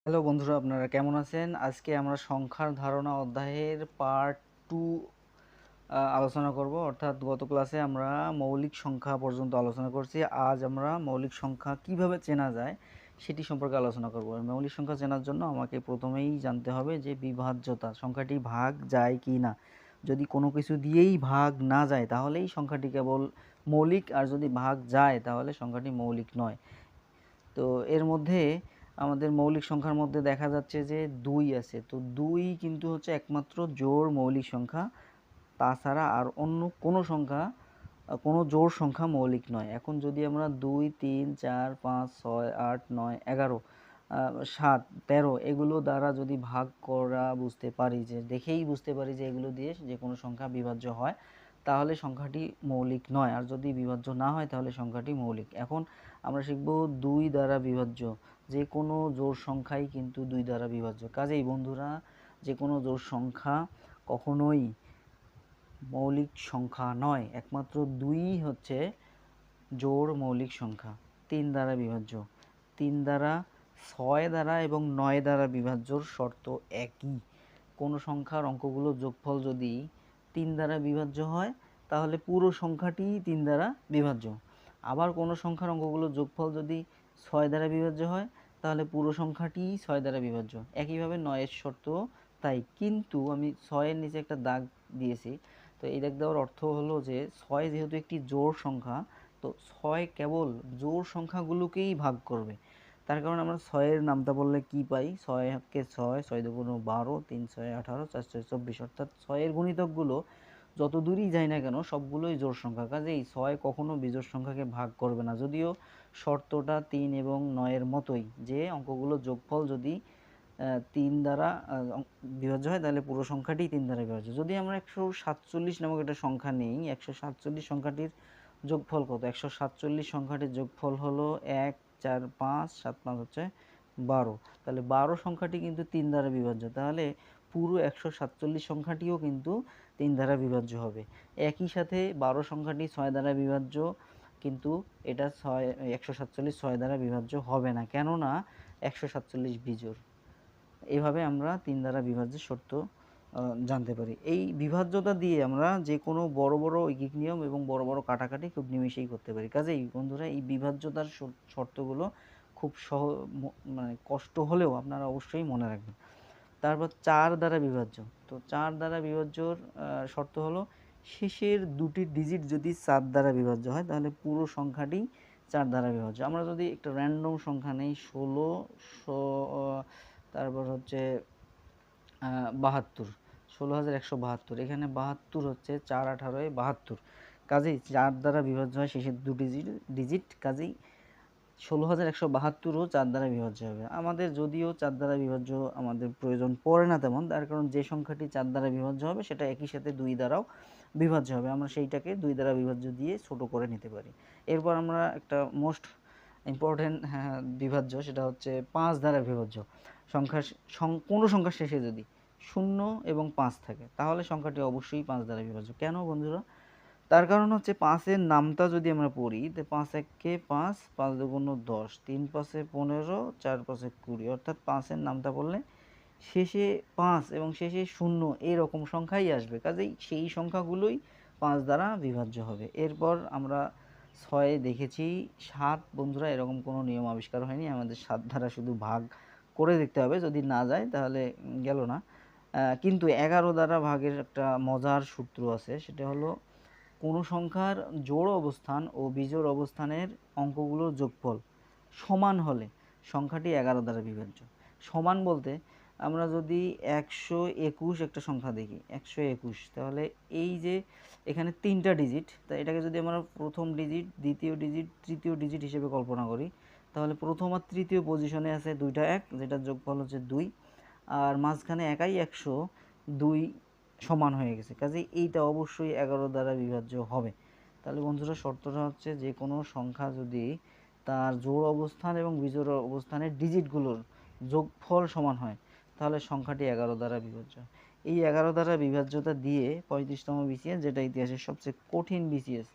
Hello বন্ধুরা, আপনারা কেমন আছেন? আজকে আমরা সংখ্যার ধারণা অধ্যায়ের পার্ট 2 আলোচনা করব। অর্থাৎ গত ক্লাসে আমরা মৌলিক সংখ্যা পর্যন্ত আলোচনা করছি। আজ আমরা মৌলিক সংখ্যা কিভাবে চেনা যায় সেটি সম্পর্কে আলোচনা করব। মৌলিক সংখ্যা চেনার জন্য আমাকে প্রথমেই জানতে হবে যে বিভাজ্যতা, সংখ্যাটি ভাগ যায় কি না। যদি কোনো কিছু দিয়েই ভাগ না যায় তাহলেই সংখ্যাটি কেবল মৌলিক, আর যদি ভাগ যায় তাহলে সংখ্যাটি মৌলিক নয়। তো এর মধ্যে আমাদের মৌলিক সংখ্যার মধ্যে দেখা যাচ্ছে যে 2 আছে। তো 2 কিন্তু হচ্ছে একমাত্র জোড় মৌলিক সংখ্যা। তাছাড়া আর অন্য কোনো সংখ্যা, কোনো জোড় সংখ্যা মৌলিক নয়। এখন যদি আমরা 2, 3, 4, 5, 6, 8, 9, 11, 7, 13 এগুলো দ্বারা যদি ভাগ করা বুঝতে পারি, যে দেখেই বুঝতে পারি যে এগুলো দিয়ে যে কোনো সংখ্যা বিভাজ্য হয়, তাহলে সংখ্যাটি মৌলিক নয়। আর যদি বিভাজ্য না হয় তাহলে সংখ্যাটি মৌলিক। এখন আমরা শিখব 2 দ্বারা বিভাজ্য। যে কোনো জোড় সংখ্যাই কিন্তু 2 দ্বারা বিভাজ্য। কাজেই বন্ধুরা, যে কোনো জোড় সংখ্যা কখনোই মৌলিক সংখ্যা নয়। একমাত্র 2 হচ্ছে জোড় মৌলিক সংখ্যা। 3 দ্বারা বিভাজ্য। 3 দ্বারা, 6 দ্বারা এবং 9 দ্বারা বিভাজ্যর শর্ত একই। কোনো সংখ্যার অঙ্কগুলোর যোগফল যদি 3 দ্বারা বিভাজ্য হয় তাহলে পুরো সংখ্যাটি 3 দ্বারা বিভাজ্য। আবার কোনো সংখ্যার অঙ্কগুলোর যোগফল যদি 6 দ্বারা বিভাজ্য হয় তাহলে পুরো সংখ্যাটি 6 দ্বারা বিভাজ্য। একইভাবে 9 এর শর্ত তাই। কিন্তু আমি 6 এর নিচে একটা দাগ দিয়েছি। তো এই দাগ দেওয়ার অর্থ হলো যে 6 যেহেতু একটি জোড় সংখ্যা, তো 6 কেবল জোড় সংখ্যাগুলোকেই ভাগ করবে। তার কারণে আমরা 6 এর নামতা বললে কি পাই? 6 কে 6, 6 দুগুণ 12, 3 6 18, 4 6 24, অর্থাৎ 6 এর গুণিতকগুলো যত দূরই যায় না কেন সবগুলোই জোড় সংখ্যা। কাজেই 6 কখনো বিজোড় সংখ্যাকে ভাগ করবে না। যদিও শর্তটা 3 এবং 9 এর মতোই, যে অঙ্কগুলোর যোগফল যদি 3 দ্বারা বিভাজ্য হয় তাহলে পুরো সংখ্যাটি 3 দ্বারা বিভাজ্য। যদি আমরা 147 নামক একটা সংখ্যা নিই, 147 সংখ্যাটির যোগফল কত? 147 সংখ্যাটির যোগফল হলো 1, 4, 5, 7, 5 হচ্ছে 12। তাহলে 12 সংখ্যাটি কিন্তু 3 দ্বারা বিভাজ্য। তাহলে পুরো 147 সংখ্যাটিও কিন্তু 3 দ্বারা বিভাজ্য হবে। একই সাথে 12 সংখ্যাটি 6 দ্বারা বিভাজ্য, কিন্তু এটা 147 6 দ্বারা বিভাজ্য হবে না, কেননা 147 বিজোড়। এভাবে আমরা 3 দ্বারা বিভাজ্যের শর্ত জানতে পারি। এই বিভাজ্যতা দিয়ে আমরা যে কোনো বড় বড় ঐকিক নিয়ম এবং বড় বড় কাটাকাটি খুব নিমেষেই করতে পারি। কাজেই বন্ধুরা, এই বিভাজ্যতার শর্তগুলো খুব মানে কষ্ট হলেও আপনারা অবশ্যই মনে রাখবেন। তারপর 4 দ্বারা বিভাজ্য। তো 4 দ্বারা বিভাজ্যর শর্ত হলো শেষের দুটি ডিজিট যদি 4 দ্বারা বিভাজ্য হয় তাহলে পুরো সংখ্যাটি 4 দ্বারা বিভাজ্য। আমরা যদি একটা র্যান্ডম সংখ্যা নেই 16, তারপর হচ্ছে 72, 16,172, এখানে 72 হচ্ছে 4 18 72। কাজেই 4 দ্বারা বিভাজ্য হয় শেষের দুটি ডিজিট। কাজেই 16,172ও 4 দ্বারা বিভাজ্য হবে। আমাদের যদিও 4 দ্বারা বিভাজ্য আমাদের প্রয়োজন পড়ে না তেমন, তার কারণ যে সংখ্যাটি 4 দ্বারা বিভাজ্য হবে সেটা একই সাথে 2 দ্বারাও বিভাজ্য হবে। আমরা সেইটাকে 2 দ্বারা বিভাজ্য দিয়ে ছোট করে নিতে পারি। এরপর আমরা একটা মোস্ট ইম্পর্টেন্ট বিভাজ্য, সেটা হচ্ছে 5 দ্বারা বিভাজ্য। সংখ্যার কোনো সংখ্যার শেষে যদি 0 এবং 5 থাকে তাহলে সংখ্যাটি অবশ্যই 5 দ্বারা বিভাজ্য। কেন বন্ধুরা? তার কারণ হচ্ছে 5 এর নামতা যদি আমরা পড়ি, তো 5 1 5, 5 2 10, 3 5 15, 4 5 20, অর্থাৎ 5 এর নামতা পড়লে শেষে 5 এবং শেষে 0 এরকম সংখ্যাই আসবে। কাজেই সেই সংখ্যাগুলোই 5 দ্বারা বিভাজ্য হবে। এরপর আমরা 6 দেখেছি। 7 বন্ধুরা, এরকম কোনো নিয়ম আবিষ্কার হয়নি, আমাদের 7 দ্বারা শুধু ভাগ করে দেখতে হবে, যদি না যায় তাহলে গেল না। কিন্তু 11 দ্বারা ভাগের একটা মজার সূত্র আছে, সেটা হলো কোনো সংখ্যার জোড় অবস্থান ও বিজোড় অবস্থানের অঙ্কগুলোর যোগফল সমান হলে সংখ্যাটি 11 দ্বারা বিভাজ্য। সমান বলতে আমরা যদি 121 একটা সংখ্যা দেখি, 121, তাহলে এই যে এখানে 3টা ডিজিট, তা এটাকে যদি আমরা প্রথম ডিজিট, দ্বিতীয় ডিজিট, তৃতীয় ডিজিট হিসেবে কল্পনা করি, তাহলে প্রথম আর তৃতীয় পজিশনে আছে দুইটা 1, যেটার যোগফল হচ্ছে 2, আর মাঝখানে একাই 102 সমান হয়ে গেছে। কাজেই এইটা অবশ্যই 11 দ্বারা বিভাজ্য হবে। তাহলে বন্ধুরা, শর্তটা হচ্ছে যে কোনো সংখ্যা যদি তার জোড় অবস্থান এবং বিজোড় অবস্থানের ডিজিটগুলোর যোগফল সমান হয় তাহলে সংখ্যাটি 11 দ্বারা বিভাজ্য। এই 11 দ্বারা বিভাজ্যতা দিয়ে 35তম বিসিএস, যেটা ইতিহাসের সবচেয়ে কঠিন বিসিএস,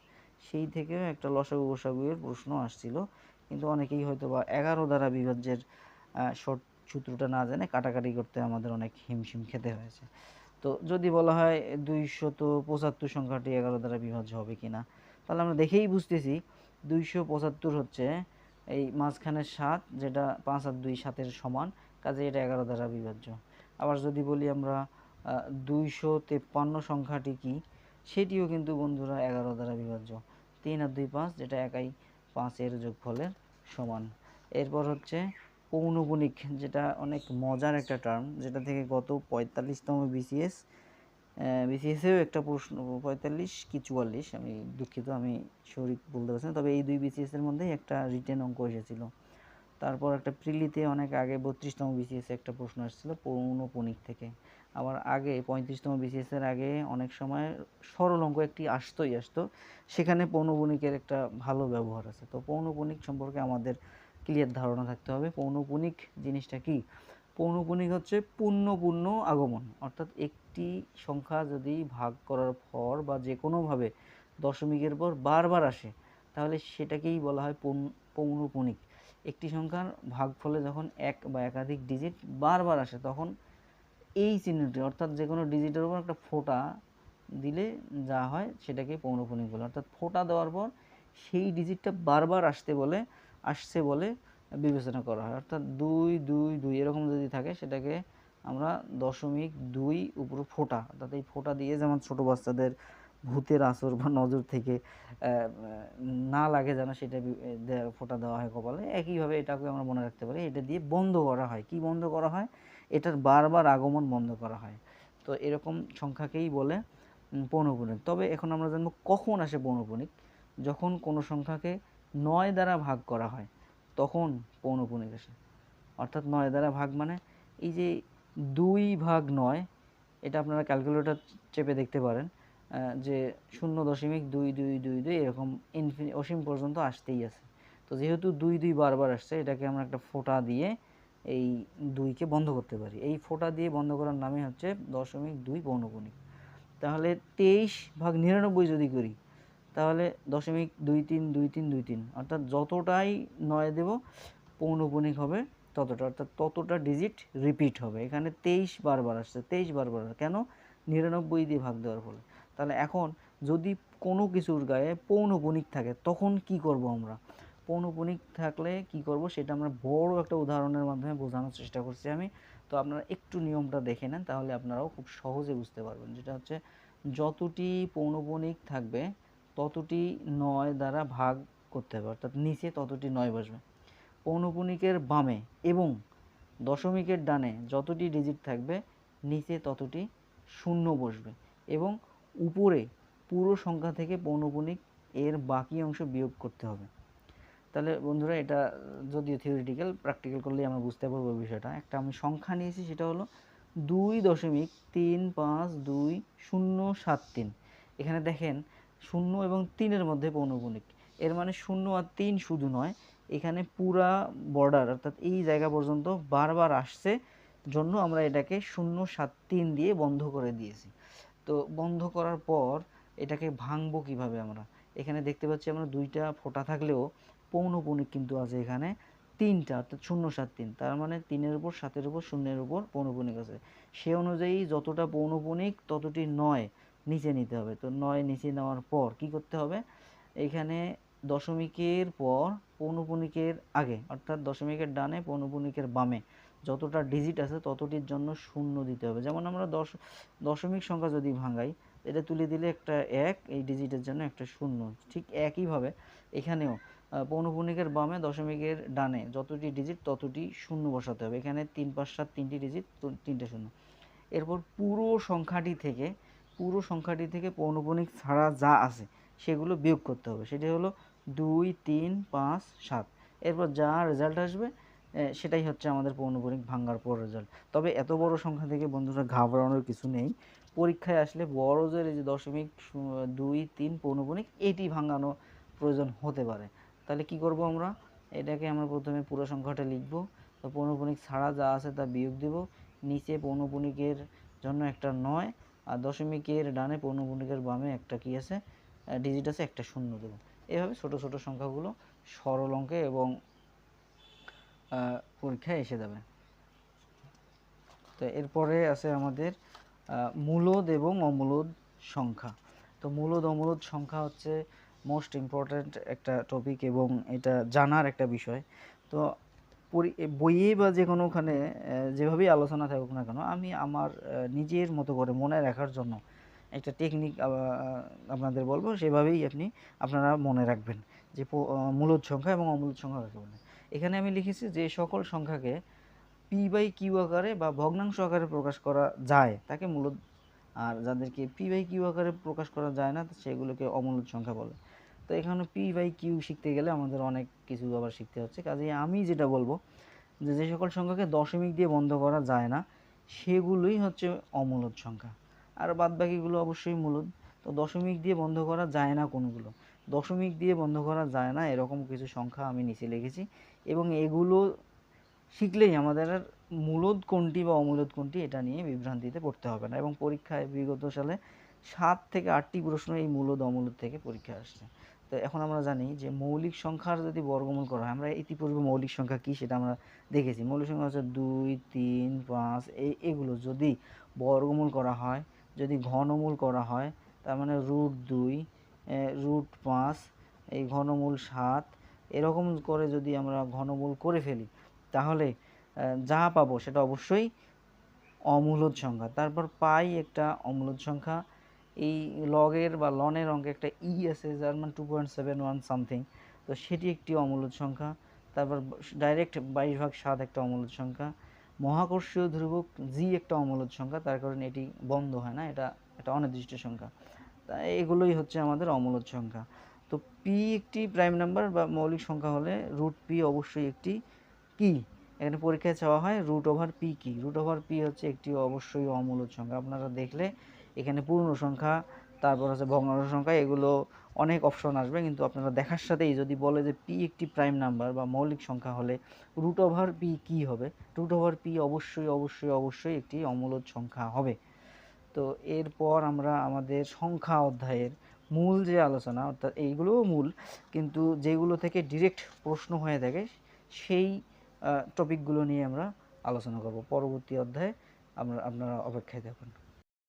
সেই থেকেও একটা লসাগু গোসাগুয়ের প্রশ্ন আসছিল। কিন্তু অনেকেই হয়তো বা 11 দ্বারা বিভাজ্যের সূত্রটা না জেনে কাটাকাটি করতে আমাদের অনেক হিমশিম খেতে হয়েছে। তো যদি বলা হয় 275 সংখ্যাটি 11 দ্বারা বিভাজ্য হবে কিনা, তাহলে আমরা দেখেই বুঝতেছি 275 হচ্ছে এই মাঝখানের 7, যেটা 5 আর 2 7-এর সমান, কাজে এটা 11 দ্বারা বিভাজ্য। আবার যদি বলি আমরা 253 সংখ্যাটি কি, সেটিও কিন্তু বন্ধুরা 11 দ্বারা বিভাজ্য। 3 আর 2 5, যেটা একাই 5-এর যোগফলের সমান। এরপর হচ্ছে পৌনপুনিক, যেটা অনেক মজার একটা টার্ম, যেটা থেকে গত 45তম বিসিএসেও একটা প্রশ্ন, 45 কি 44, আমি দুঃখিত, আমি সঠিক বলতে পারছি না, তবে এই 2 বিসিএসের মধ্যেই একটা রিটেন অঙ্ক এসেছিল। তারপর একটা প্রিলিতে অনেক আগে 32তম বিসিএসে একটা প্রশ্ন আসছিল পৌনপুনিক থেকে। আবার আগে 35তম বিসিএসের আগে অনেক সময় সরল অঙ্ক একটি আসতো, সেখানে পৌনপুনিকের একটা ভালো ব্যবহার আছে। তো পৌনপুনিক সম্পর্কে আমাদের ক্লিয়ার ধারণা থাকতে হবে। পৌনপুনিক জিনিসটা কি? পৌনপুনিক হচ্ছে পূর্ণ আগমন, অর্থাৎ একটি সংখ্যা যদি ভাগ করার পর বা যে কোনোভাবে দশমিকের পর বারবার আসে, তাহলে সেটাকেই বলা হয় পৌনপুনিক। একটি সংখ্যার ভাগফলে যখন এক বা একাধিক ডিজিট বারবার আসে, তখন এই চিহ্নটি, অর্থাৎ যে কোনো ডিজিটের উপর একটা ফোঁটা দিলে যা হয় সেটাকে পৌনপুনিক বলে। অর্থাৎ ফোঁটা দেওয়ার পর সেই ডিজিটটা বারবার আসছে বলে বিবেচনা করা হয়। অর্থাৎ 2 2 2 এরকম যদি থাকে, সেটাকে আমরা 0.2 উপর ফোঁটা, অর্থাৎ এই ফোঁটা দিয়ে, যেমন ছোটো বাচ্চাদের ভূতের আঁচড় বা নজর থেকে না লাগে যেন সেটা ফোঁটা দেওয়া হয় কপালে, একইভাবে এটাকে আমরা মনে রাখতে পারি, এটা দিয়ে বন্ধ করা হয়। কি বন্ধ করা হয়? এটার বারবার আগমন বন্ধ করা হয়। তো এরকম সংখ্যাকেই বলে পৌনপুনিক। তবে এখন আমরা জানবো কখন আসে পৌনপুনিক। যখন কোনো সংখ্যাকে 9 দ্বারা ভাগ করা হয়, তখন পৌনপুনিক আসে। অর্থাৎ 9 দ্বারা ভাগ মানে এই যে 2/9, এটা আপনারা ক্যালকুলেটর চেপে দেখতে পারেন যে 0.2222 এরকম অসীম পর্যন্ত আসতেই আছে। তো যেহেতু 2 2 বারবার আসছে, এটাকে আমরা একটা ফোঁটা দিয়ে এই 2কে বন্ধ করতে পারি। এই ফোঁটা দিয়ে বন্ধ করার নামই হচ্ছে 0.2 পৌনপুনিক। তাহলে 23/99 যদি করি, তাহলে 0.232323, অর্থাৎ যতটাই 9 দেব পৌনপুনিক হবে ততটা, অর্থাৎ ততটা ডিজিট রিপিট হবে। এখানে 23 বারবার আসছে, 23 বারবার, কেন? 99 দিয়ে ভাগ দেওয়ার ফলে। তাহলে এখন যদি কোনো কিছুর গায়ে পৌনপুনিক থাকে, তখন কি করব আমরা? পৌনপুনিক থাকলে কি করব সেটা আমরা বড় একটা উদাহরণের মাধ্যমে বোঝানোর চেষ্টা করছি আমি। তো আপনারা একটু নিয়মটা দেখে নেন, তাহলে আপনারাও খুব সহজে বুঝতে পারবেন। যেটা হচ্ছে, যতটি পৌনপুনিক থাকবে ততটি 9 দ্বারা ভাগ করতে হবে, অর্থাৎ নিচে ততটি 9 বসবে। পৌনপুনিকের বামে এবং দশমিকের ডানে যতটি ডিজিট থাকবে, নিচে ততটি শূন্য বসবে, এবং উপরে পুরো সংখ্যা থেকে পৌনপুনিক এর বাকি অংশ বিয়োগ করতে হবে। তাহলে বন্ধুরা, এটা যদিও থিওরিটিক্যাল, প্র্যাকটিক্যাল করলেই আমরা বুঝতে পারবো বিষয়টা। একটা আমি সংখ্যা নিয়েছি, সেটা হলো 2.352073। এখানে দেখেন 0 এবং 3-এর মধ্যে পৌনপুনিক, এর মানে 0 আর 3 শুধু নয়, এখানে পুরা বর্ডার, অর্থাৎ এই জায়গা পর্যন্ত বারবার আসছে জন্য আমরা এটাকে 073 দিয়ে বন্ধ করে দিয়েছি। তো বন্ধ করার পর এটাকে ভাঙবো কিভাবে আমরা? এখানে দেখতে পাচ্ছি আমরা 2টা ফোঁটা থাকলেও পৌনপুনিক কিন্তু আছে এখানে 3টা, অর্থাৎ 073। তার মানে 3-এর উপর 7-এর উপর 0-এর উপর পৌনপুনিক আছে। সে অনুযায়ী যতটা পৌনপুনিক ততটি 9 নিচে নিতে হবে। তো 9 নিচে নেওয়ার পর কি করতে হবে? এখানে দশমিকের পর পৌনপুনিকের আগে, অর্থাৎ দশমিকের ডানে পৌনপুনিকের বামে যতটা ডিজিট আছে ততটির জন্য 0 দিতে হবে। যেমন আমরা দশমিক সংখ্যা যদি ভাঙাই, এটা তুলে দিলে একটা 1, এই ডিজিটের জন্য একটা 0। ঠিক একইভাবে এখানেও পৌনপুনিকের বামে দশমিকের ডানে যতটি ডিজিট ততটি 0 বসাতে হবে। এখানে 3 5 7 3টি ডিজিট, 3টে 0। এরপর পুরো সংখ্যাটি থেকে পৌনপুনিক ছাড়া যা আছে সেগুলো বিয়োগ করতে হবে। সেটি হলো 2 3 5 7। এরপর যা রেজাল্ট আসবে সেটাই হচ্ছে আমাদের পৌনপুনিক ভাঙার পর রেজাল্ট। তবে এত বড় সংখ্যা থেকে বন্ধুরা ঘাবড়ানোর কিছু নেই। পরীক্ষায় আসলে বড় যে এই যে 0.2 3 পৌনপুনিক, এটি ভাঙানো প্রয়োজন হতে পারে। তাহলে কি করব আমরা? এটাকে আমরা প্রথমে পুরো সংখ্যাটা লিখব, তো পৌনপুনিক ছাড়া যা আছে তা বিয়োগ দেব, নিচে পৌনপুনিকের জন্য একটা 9, আর দশমিকের ডানে পৌনপুনিকের বামে একটা কি আছে, ডিজিট আছে, একটা 0 দেব। এভাবে ছোট ছোট সংখ্যাগুলো সরল অঙ্কে এবং পরীক্ষায় এসে যাবে। তো এরপরে আছে আমাদের মূলদ এবং অমূলদ সংখ্যা। তো মূলদ অমূলদ সংখ্যা হচ্ছে মোস্ট ইম্পর্ট্যান্ট একটা টপিক এবং এটা জানার একটা বিষয়। তো বইয়ে বা যে কোনোখানে যেভাবেই আলোচনা থাকুক না কেন, আমি আমার নিজের মতো করে মনে রাখার জন্য একটা টেকনিক আপনাদের বলবো, সেভাবেই আপনারা মনে রাখবেন যে মূলদ সংখ্যা এবং অমূলদ সংখ্যা কাকে বলে। এখানে আমি লিখেছি যে সকল সংখ্যাকে পি বাই কিউ আকারে বা ভগ্নাংশ আকারে প্রকাশ করা যায় তাকে মূলদ, আর যাদেরকে পি বাই কিউ আকারে প্রকাশ করা যায় না সেগুলোকে অমূলদ সংখ্যা বলে। তো এখানে পি বাই কিউ শিখতে গেলে আমাদের অনেক কিছু আবার শিখতে হচ্ছে। কাজেই আমি যেটা বলবো যে যে সকল সংখ্যাকে দশমিক দিয়ে বন্ধ করা যায় না সেগুলোই হচ্ছে অমূলদ সংখ্যা, আর বাদবাকিগুলো অবশ্যই মূলদ। তো দশমিক দিয়ে বন্ধ করা যায় না কোনগুলো, দশমিক দিয়ে বন্ধ করা যায় না এরকম কিছু সংখ্যা আমি নিচে লিখেছি, এবং এগুলো শিখলেই আমাদের আর মূলদ কোনটি বা অমূলদ কোনটি এটা নিয়ে বিভ্রান্তিতে পড়তে হবে না। এবং পরীক্ষায় বিগত সালে 7 থেকে 8টি প্রশ্ন এই মূলদ অমূলদ থেকে পরীক্ষায় আসছে। তো এখন আমরা জানি যে মৌলিক সংখ্যার যদি বর্গমূল করা হয়, আমরা ইতিপূর্বে মৌলিক সংখ্যা কী সেটা আমরা দেখেছি। মৌলিক সংখ্যা হচ্ছে 2, 3, 5 এগুলো যদি বর্গমূল করা হয়, যদি ঘনমূল করা হয়, তার মানে √2, √5, এই ঘনমূল 7, এরকম করে যদি আমরা ঘনমূল করে ফেলি তাহলে যা পাবো সেটা অবশ্যই অমূলদ সংখ্যা। তারপর পাই একটা অমূলদ সংখ্যা, এই লগের বা লনের অঙ্কে একটা ই আছে যার মান 2.71 সামথিং, তো সেটি একটি অমূলদ সংখ্যা। তারপর ডাইরেক্ট 22/7 একটা অমূলদ সংখ্যা। মহাকর্ষীয় ধ্রুবক জি একটা অমূলদ সংখ্যা, তার কারণে এটি বন্ধ হয় না, এটা একটা অনির্দিষ্ট সংখ্যা। তা এগুলোই হচ্ছে আমাদের অমূলদ সংখ্যা। তো পি একটি প্রাইম নাম্বার বা মৌলিক সংখ্যা হলে √p অবশ্যই একটি কি, এখানে পরীক্ষায় চাওয়া হয় √p কি। √p হচ্ছে একটি অবশ্যই অমূলদ সংখ্যা। আপনারা দেখলে এখানে পূর্ণ সংখ্যা, তারপর হচ্ছে ভগ্নাংশ সংখ্যা, এগুলো অনেক অপশন আসবে, কিন্তু আপনারা দেখার সাথেই যদি বলে যে পি একটি প্রাইম নাম্বার বা মৌলিক সংখ্যা হলে √p কি হবে, √p অবশ্যই অবশ্যই অবশ্যই একটি অমূলদ সংখ্যা হবে। তো এরপর আমরা আমাদের সংখ্যা অধ্যায়ের মূল যে আলোচনা, অর্থাৎ এইগুলোও মূল, কিন্তু যেগুলো থেকে ডিরেক্ট প্রশ্ন হয়ে থাকে সেই টপিকগুলো নিয়ে আমরা আলোচনা করব পরবর্তী অধ্যায়ে। আপনারা অপেক্ষায় থাকুন।